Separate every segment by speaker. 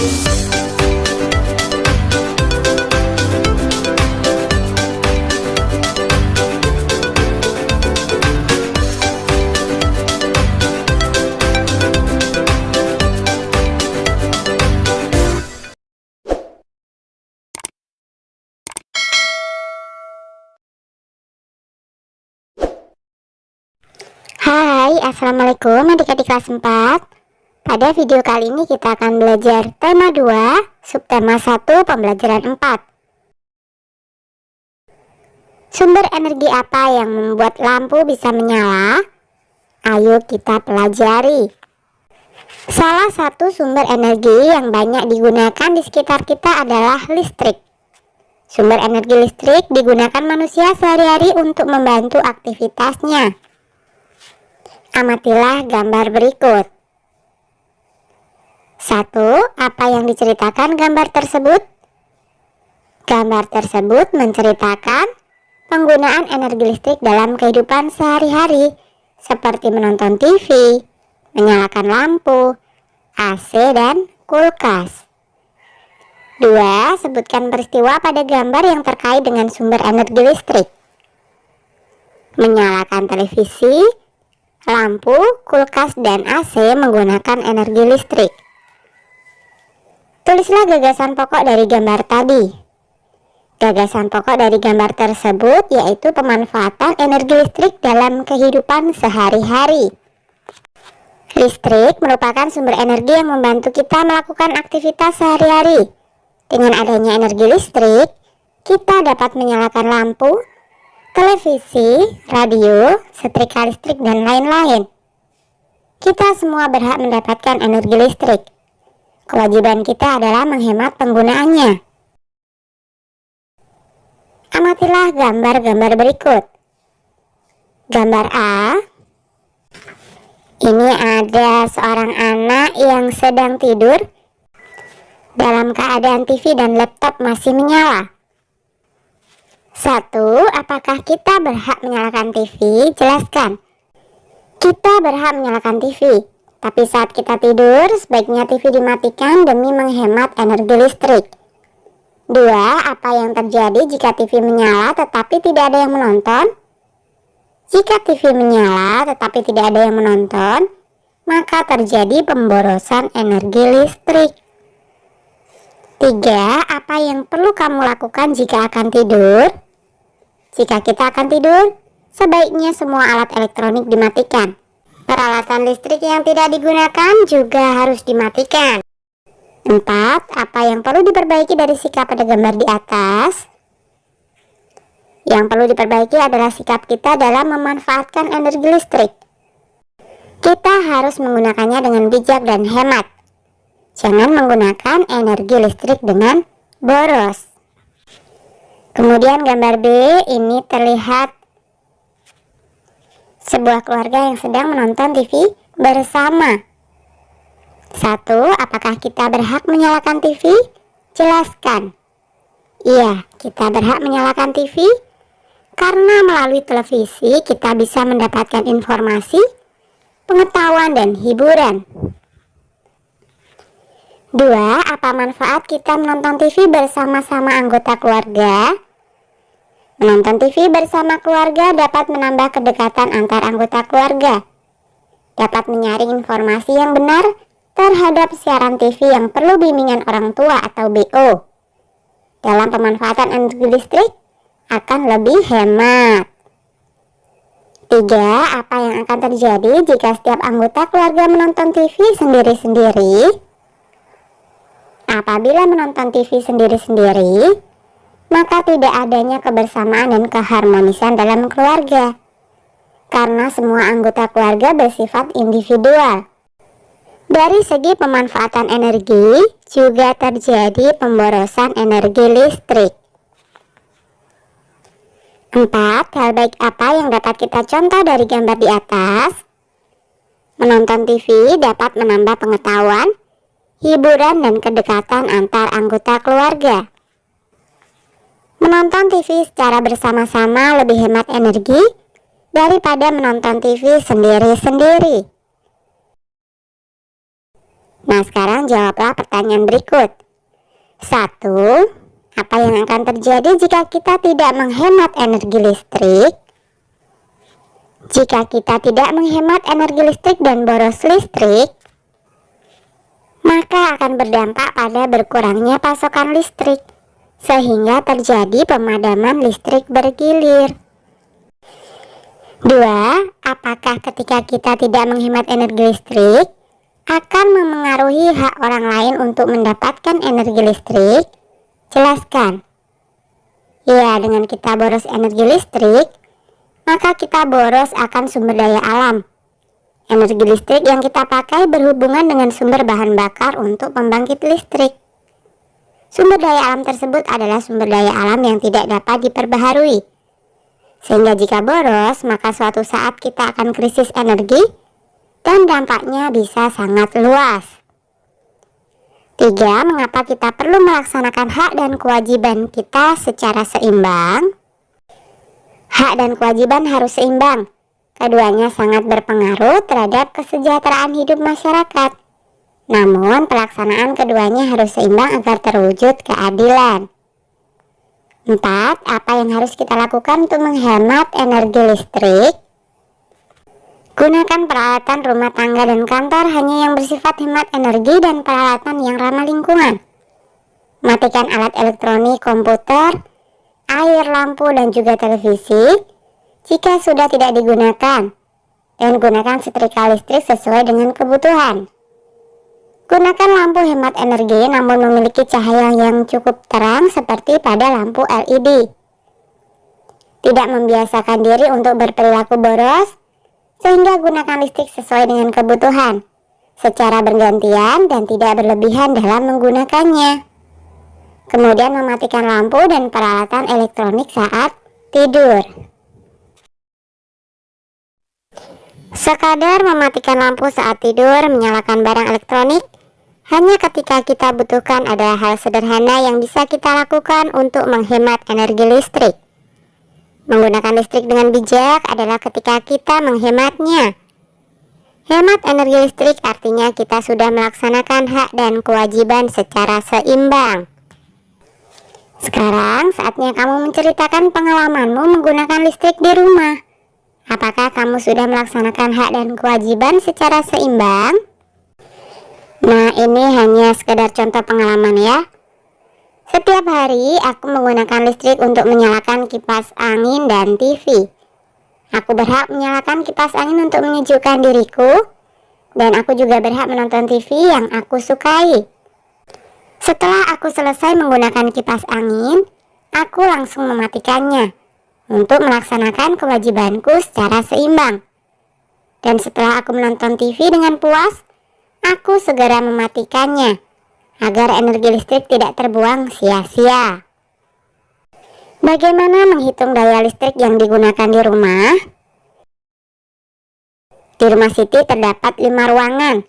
Speaker 1: Hai, assalamualaikum adik-adik kelas 4. Pada video kali ini kita akan belajar tema 2, subtema 1, pembelajaran 4. Sumber energi apa yang membuat lampu bisa menyala? Ayo kita pelajari. Salah satu sumber energi yang banyak digunakan di sekitar kita adalah listrik. Sumber energi listrik digunakan manusia sehari-hari untuk membantu aktivitasnya. Amatilah gambar berikut. 1. Apa yang diceritakan gambar tersebut? Gambar tersebut menceritakan penggunaan energi listrik dalam kehidupan sehari-hari, seperti menonton TV, menyalakan lampu, AC, dan kulkas. 2. Sebutkan peristiwa pada gambar yang terkait dengan sumber energi listrik. Menyalakan televisi, lampu, kulkas, dan AC menggunakan energi listrik. Tulislah gagasan pokok dari gambar tadi. Gagasan pokok dari gambar tersebut yaitu pemanfaatan energi listrik dalam kehidupan sehari-hari. Listrik merupakan sumber energi yang membantu kita melakukan aktivitas sehari-hari. Dengan adanya energi listrik, kita dapat menyalakan lampu, televisi, radio, setrika listrik, dan lain-lain. Kita semua berhak mendapatkan energi listrik. Kewajiban kita adalah menghemat penggunaannya. Amatilah gambar-gambar berikut. Gambar A. Ini ada seorang anak yang sedang tidur dalam keadaan TV dan laptop masih menyala. 1. Apakah kita berhak menyalakan TV? Jelaskan. Kita berhak menyalakan TV, tapi saat kita tidur, sebaiknya TV dimatikan demi menghemat energi listrik. 2. Apa yang terjadi jika TV menyala tetapi tidak ada yang menonton? Jika TV menyala tetapi tidak ada yang menonton, maka terjadi pemborosan energi listrik. 3. Apa yang perlu kamu lakukan jika akan tidur? Jika kita akan tidur, sebaiknya semua alat elektronik dimatikan. Peralatan listrik yang tidak digunakan juga harus dimatikan. 4. Apa yang perlu diperbaiki dari sikap pada gambar di atas? Yang perlu diperbaiki adalah sikap kita dalam memanfaatkan energi listrik. Kita harus menggunakannya dengan bijak dan hemat. Jangan menggunakan energi listrik dengan boros. Kemudian gambar B, ini terlihat sebuah keluarga yang sedang menonton TV bersama. 1. Apakah kita berhak menyalakan TV? Jelaskan. Iya, kita berhak menyalakan TV karena melalui televisi kita bisa mendapatkan informasi, pengetahuan, dan hiburan. 2. Apa manfaat kita menonton TV bersama-sama anggota keluarga? Menonton TV bersama keluarga dapat menambah kedekatan antar anggota keluarga. Dapat menyaring informasi yang benar terhadap siaran TV yang perlu bimbingan orang tua atau BO. Dalam pemanfaatan energi listrik akan lebih hemat. 3. Apa yang akan terjadi jika setiap anggota keluarga menonton TV sendiri-sendiri? Apabila menonton TV sendiri-sendiri, maka tidak adanya kebersamaan dan keharmonisan dalam keluarga, karena semua anggota keluarga bersifat individual. Dari segi pemanfaatan energi, juga terjadi pemborosan energi listrik. 4. Hal baik apa yang dapat kita contoh dari gambar di atas? Menonton TV dapat menambah pengetahuan, hiburan, dan kedekatan antar anggota keluarga. Menonton TV secara bersama-sama lebih hemat energi daripada menonton TV sendiri-sendiri. Nah, sekarang jawablah pertanyaan berikut. 1. Apa yang akan terjadi jika kita tidak menghemat energi listrik? Jika kita tidak menghemat energi listrik dan boros listrik, maka akan berdampak pada berkurangnya pasokan listrik, sehingga terjadi pemadaman listrik bergilir. 2. Apakah ketika kita tidak menghemat energi listrik, akan memengaruhi hak orang lain untuk mendapatkan energi listrik? Jelaskan. Ya, dengan kita boros energi listrik, maka kita boros akan sumber daya alam. Energi listrik yang kita pakai berhubungan dengan sumber bahan bakar untuk pembangkit listrik. Sumber daya alam tersebut adalah sumber daya alam yang tidak dapat diperbaharui. Sehingga jika boros, maka suatu saat kita akan krisis energi dan dampaknya bisa sangat luas. 3. Mengapa kita perlu melaksanakan hak dan kewajiban kita secara seimbang? Hak dan kewajiban harus seimbang. Keduanya sangat berpengaruh terhadap kesejahteraan hidup masyarakat. Namun, pelaksanaan keduanya harus seimbang agar terwujud keadilan. 4. Apa yang harus kita lakukan untuk menghemat energi listrik? Gunakan peralatan rumah tangga dan kantor hanya yang bersifat hemat energi dan peralatan yang ramah lingkungan. Matikan alat elektronik, komputer, air, lampu, dan juga televisi jika sudah tidak digunakan, dan gunakan setrika listrik sesuai dengan kebutuhan. Gunakan lampu hemat energi namun memiliki cahaya yang cukup terang seperti pada lampu LED. Tidak membiasakan diri untuk berperilaku boros, sehingga gunakan listrik sesuai dengan kebutuhan, secara bergantian dan tidak berlebihan dalam menggunakannya. Kemudian mematikan lampu dan peralatan elektronik saat tidur. Sekadar mematikan lampu saat tidur, menyalakan barang elektronik, hanya ketika kita butuhkan adalah hal sederhana yang bisa kita lakukan untuk menghemat energi listrik. Menggunakan listrik dengan bijak adalah ketika kita menghematnya. Hemat energi listrik artinya kita sudah melaksanakan hak dan kewajiban secara seimbang. Sekarang saatnya kamu menceritakan pengalamanmu menggunakan listrik di rumah. Apakah kamu sudah melaksanakan hak dan kewajiban secara seimbang? Nah, ini hanya sekedar contoh pengalaman ya. Setiap hari aku menggunakan listrik untuk menyalakan kipas angin dan TV. Aku berhak menyalakan kipas angin untuk menyejukkan diriku, dan aku juga berhak menonton TV yang aku sukai. Setelah aku selesai menggunakan kipas angin, aku langsung mematikannya untuk melaksanakan kewajibanku secara seimbang. Dan setelah aku menonton TV dengan puas, aku segera mematikannya agar energi listrik tidak terbuang sia-sia. Bagaimana menghitung daya listrik yang digunakan di rumah? Di rumah Siti terdapat 5 ruangan.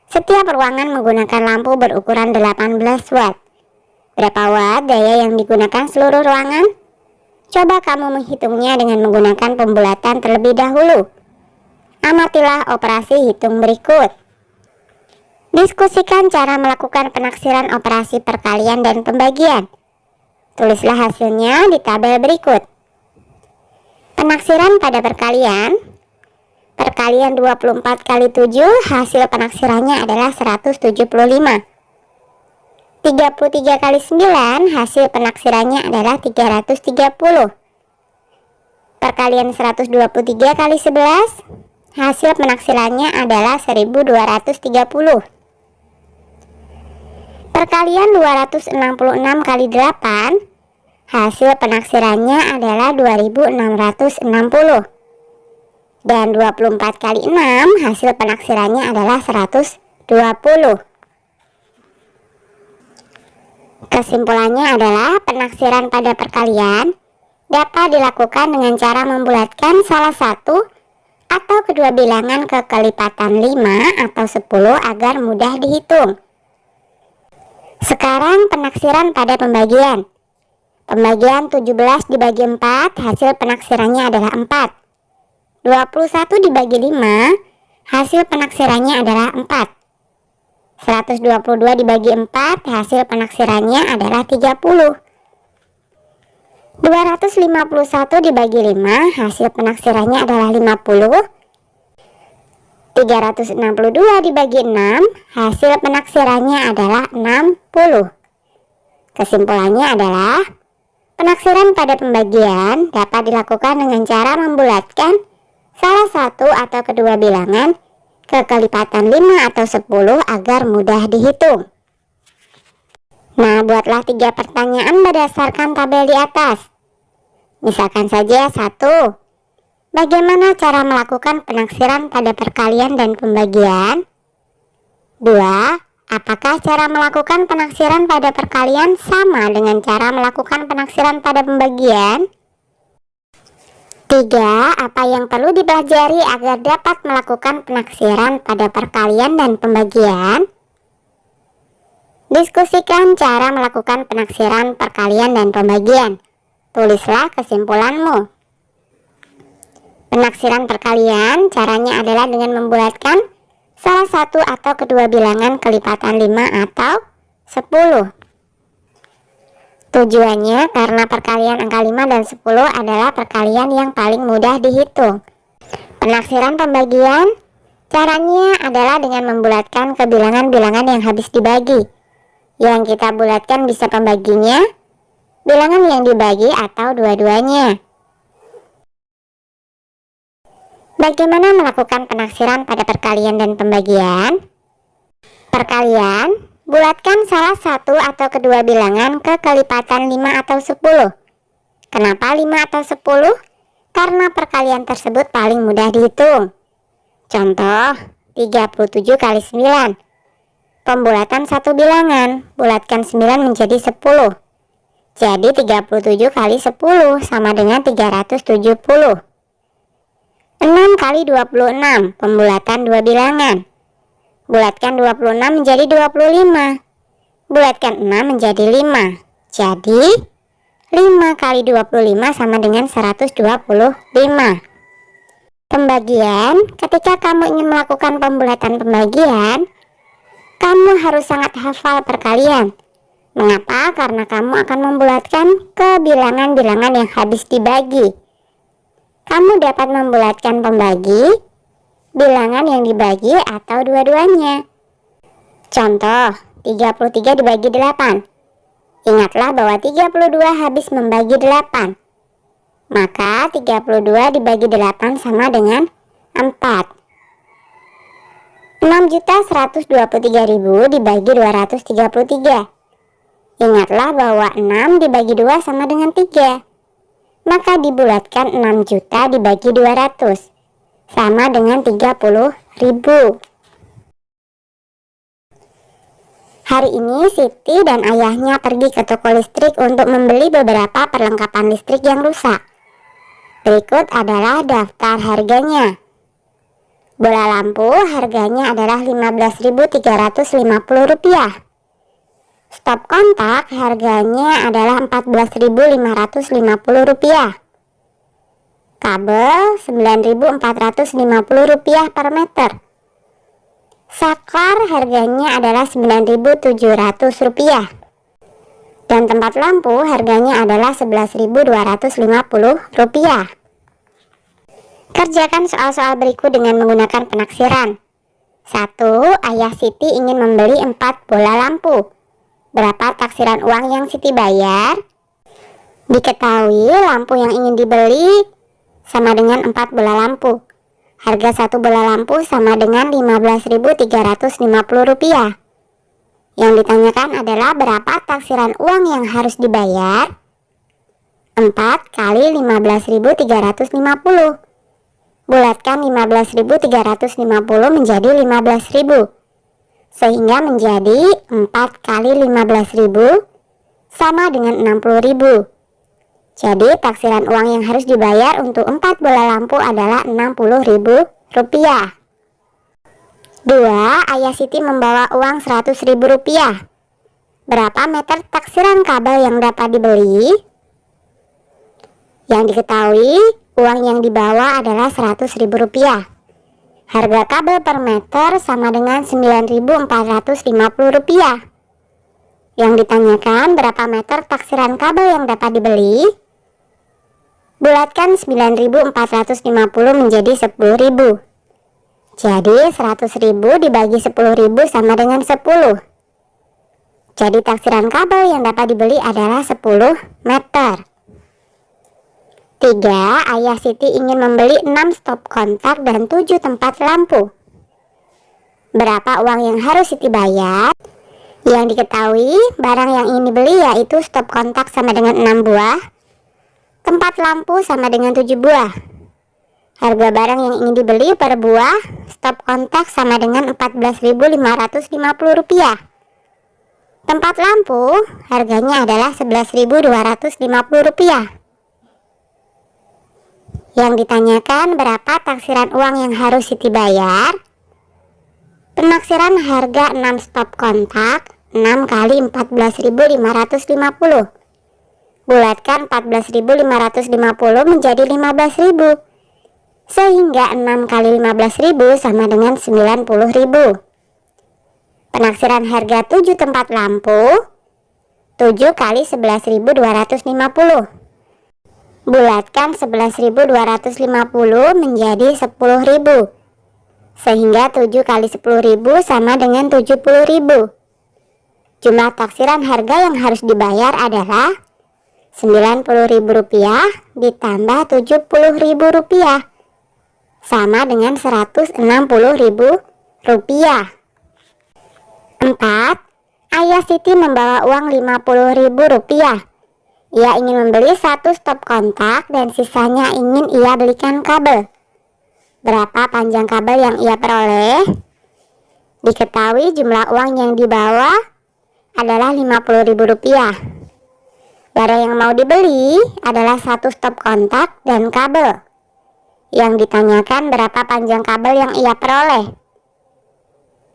Speaker 1: Setiap ruangan menggunakan lampu berukuran 18 watt. Berapa watt daya yang digunakan seluruh ruangan? Coba kamu menghitungnya dengan menggunakan pembulatan terlebih dahulu. Amatilah operasi hitung berikut. Diskusikan cara melakukan penaksiran operasi perkalian dan pembagian. Tulislah hasilnya di tabel berikut. Penaksiran pada perkalian 24 kali 7, hasil penaksirannya adalah 175. 33 kali 9, hasil penaksirannya adalah 330. Perkalian 123 kali 11, hasil penaksirannya adalah 1230. Perkalian 266 kali 8, hasil penaksirannya adalah 2660. Dan 24 kali 6, hasil penaksirannya adalah 120. Kesimpulannya adalah penaksiran pada perkalian dapat dilakukan dengan cara membulatkan salah satu atau kedua bilangan ke kelipatan 5 atau 10 agar mudah dihitung. Sekarang penaksiran pada pembagian. Pembagian 17 dibagi 4, hasil penaksirannya adalah 4. 21 dibagi 5, hasil penaksirannya adalah 4. 122 dibagi 4, hasil penaksirannya adalah 30. 251 dibagi 5, hasil penaksirannya adalah 50. 362 dibagi 6, hasil penaksirannya adalah 60. Kesimpulannya adalah, penaksiran pada pembagian dapat dilakukan dengan cara membulatkan salah satu atau kedua bilangan ke kelipatan 5 atau 10 agar mudah dihitung. Nah, buatlah 3 pertanyaan berdasarkan tabel di atas. Misalkan saja 1. Bagaimana cara melakukan penaksiran pada perkalian dan pembagian? 2. Apakah cara melakukan penaksiran pada perkalian sama dengan cara melakukan penaksiran pada pembagian? 3. Apa yang perlu dipelajari agar dapat melakukan penaksiran pada perkalian dan pembagian? Diskusikan cara melakukan penaksiran perkalian dan pembagian. Tulislah kesimpulanmu. Penaksiran perkalian caranya adalah dengan membulatkan salah satu atau kedua bilangan kelipatan 5 atau 10. Tujuannya karena perkalian angka 5 dan 10 adalah perkalian yang paling mudah dihitung. Penaksiran pembagian caranya adalah dengan membulatkan ke bilangan-bilangan yang habis dibagi. Yang kita bulatkan bisa pembaginya, bilangan yang dibagi, atau dua-duanya. Bagaimana melakukan penaksiran pada perkalian dan pembagian? Perkalian, bulatkan salah satu atau kedua bilangan ke kelipatan 5 atau 10. Kenapa 5 atau 10? Karena perkalian tersebut paling mudah dihitung. Contoh, 37 kali 9. Pembulatan satu bilangan, bulatkan 9 menjadi 10. Jadi 37 kali 10 sama dengan 370. 6 kali 26, pembulatan dua bilangan. Bulatkan 26 menjadi 25. Bulatkan 6 menjadi 5. Jadi 5 kali 25 sama dengan 125. Pembagian, ketika kamu ingin melakukan pembulatan pembagian, kamu harus sangat hafal perkalian. Mengapa? Karena kamu akan membulatkan ke bilangan-bilangan yang habis dibagi. Kamu dapat membulatkan pembagi, bilangan yang dibagi, atau dua-duanya. Contoh, 33 dibagi 8. Ingatlah bahwa 32 habis membagi 8. Maka 32 dibagi 8 sama dengan 4. 6.123.000 dibagi 233. Ingatlah bahwa 6 dibagi 2 sama dengan 3. Maka dibulatkan 6 juta dibagi 200 sama dengan 30.000. Hari ini Siti dan ayahnya pergi ke toko listrik untuk membeli beberapa perlengkapan listrik yang rusak. Berikut adalah daftar harganya. Bola lampu harganya adalah Rp15.350. Stop kontak harganya adalah Rp14.550. Kabel Rp9.450 per meter. Saklar harganya adalah Rp9.700. Dan tempat lampu harganya adalah Rp11.250. Kerjakan soal-soal berikut dengan menggunakan penaksiran. 1. Ayah Siti ingin membeli 4 bola lampu. Berapa taksiran uang yang Siti bayar? Diketahui lampu yang ingin dibeli sama dengan 4 bola lampu. Harga satu bola lampu sama dengan Rp15.350. Yang ditanyakan adalah berapa taksiran uang yang harus dibayar? 4 kali 15.350. Bulatkan 15.350 menjadi 15.000. Sehingga menjadi 4 kali 15.000 sama dengan 60.000. Jadi taksiran uang yang harus dibayar untuk 4 bola lampu adalah Rp60.000. 2. Ayah Siti membawa uang Rp100.000. Berapa meter taksiran kabel yang dapat dibeli? Yang diketahui uang yang dibawa adalah Rp100.000. Harga kabel per meter sama dengan Rp9.450. Yang ditanyakan berapa meter taksiran kabel yang dapat dibeli? Bulatkan 9.450 menjadi 10.000. Jadi 100.000 dibagi 10.000 sama dengan 10. Jadi taksiran kabel yang dapat dibeli adalah 10 meter. 3. Ayah Siti ingin membeli 6 stop kontak dan 7 tempat lampu. Berapa uang yang harus Siti bayar? Yang diketahui, barang yang ingin dibeli yaitu stop kontak sama dengan 6 buah, tempat lampu sama dengan 7 buah. Harga barang yang ingin dibeli per buah stop kontak sama dengan Rp14.550. Tempat lampu harganya adalah Rp11.250. Yang ditanyakan berapa taksiran uang yang harus Siti bayar? Penaksiran harga 6 stop kontak 6 kali Rp14.550. Bulatkan 14.550 menjadi 15.000. Sehingga 6 kali 15.000 sama dengan 90.000. Penaksiran harga 7 tempat lampu 7 kali 11.250. Bulatkan 11.250 menjadi 10.000. Sehingga 7 kali 10.000 sama dengan 70.000. Jumlah taksiran harga yang harus dibayar adalah Rp90.000 ditambah Rp70.000 sama dengan Rp160.000. 4. Ayah Siti membawa uang Rp50.000. Ia ingin membeli 1 stop kontak dan sisanya ingin ia belikan kabel. Berapa panjang kabel yang ia peroleh? Diketahui jumlah uang yang dibawa adalah Rp50.000. Barang yang mau dibeli adalah 1 stop kontak dan kabel. Yang ditanyakan berapa panjang kabel yang ia peroleh?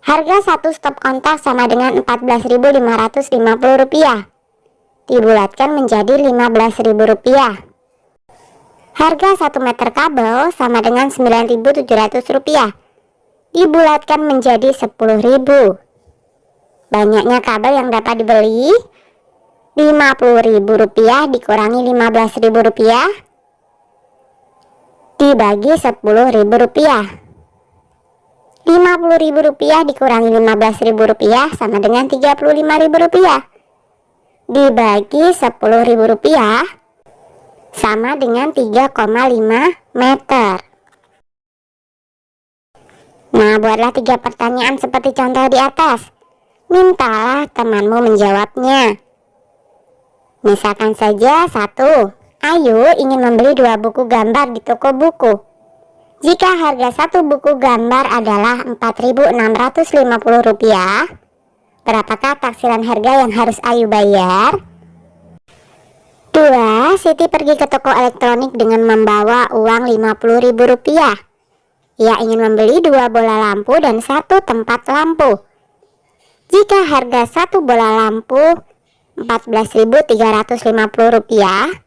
Speaker 1: Harga 1 stop kontak sama dengan Rp14.550. Dibulatkan menjadi Rp15.000. Harga 1 meter kabel sama dengan Rp9.700. Dibulatkan menjadi Rp10.000. Banyaknya kabel yang dapat dibeli Rp50.000 dikurangi Rp15.000 dibagi Rp10.000. Rp50.000 dikurangi Rp15.000 sama dengan Rp35.000 dibagi Rp10.000 sama dengan 3,5 meter. Nah, buatlah 3 pertanyaan seperti contoh di atas. Mintalah temanmu menjawabnya. Misalkan saja 1. Ayu ingin membeli 2 buku gambar di toko buku. Jika harga 1 buku gambar adalah Rp4.650, berapakah taksiran harga yang harus Ayu bayar? 2. Siti pergi ke toko elektronik dengan membawa uang Rp50.000. Ia ingin membeli 2 bola lampu dan 1 tempat lampu. Jika harga 1 bola lampu Rp14.350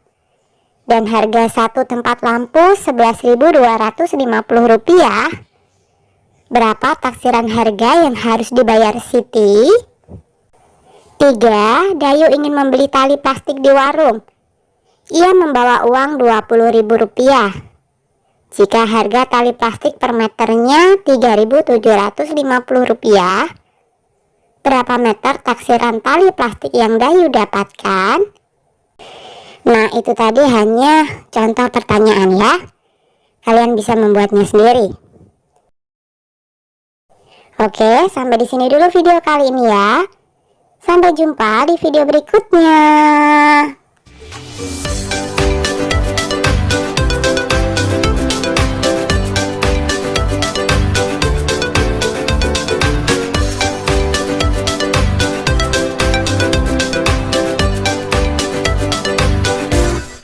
Speaker 1: dan harga 1 tempat lampu Rp11.250, berapa taksiran harga yang harus dibayar Siti? 3. Dayu ingin membeli tali plastik di warung. Ia membawa uang Rp20.000. Jika harga tali plastik per meternya Rp3.750, berapa meter taksiran tali plastik yang Dayu dapatkan? Nah, itu tadi hanya contoh pertanyaan ya. Kalian bisa membuatnya sendiri. Oke, sampai di sini dulu video kali ini ya. Sampai jumpa di video berikutnya.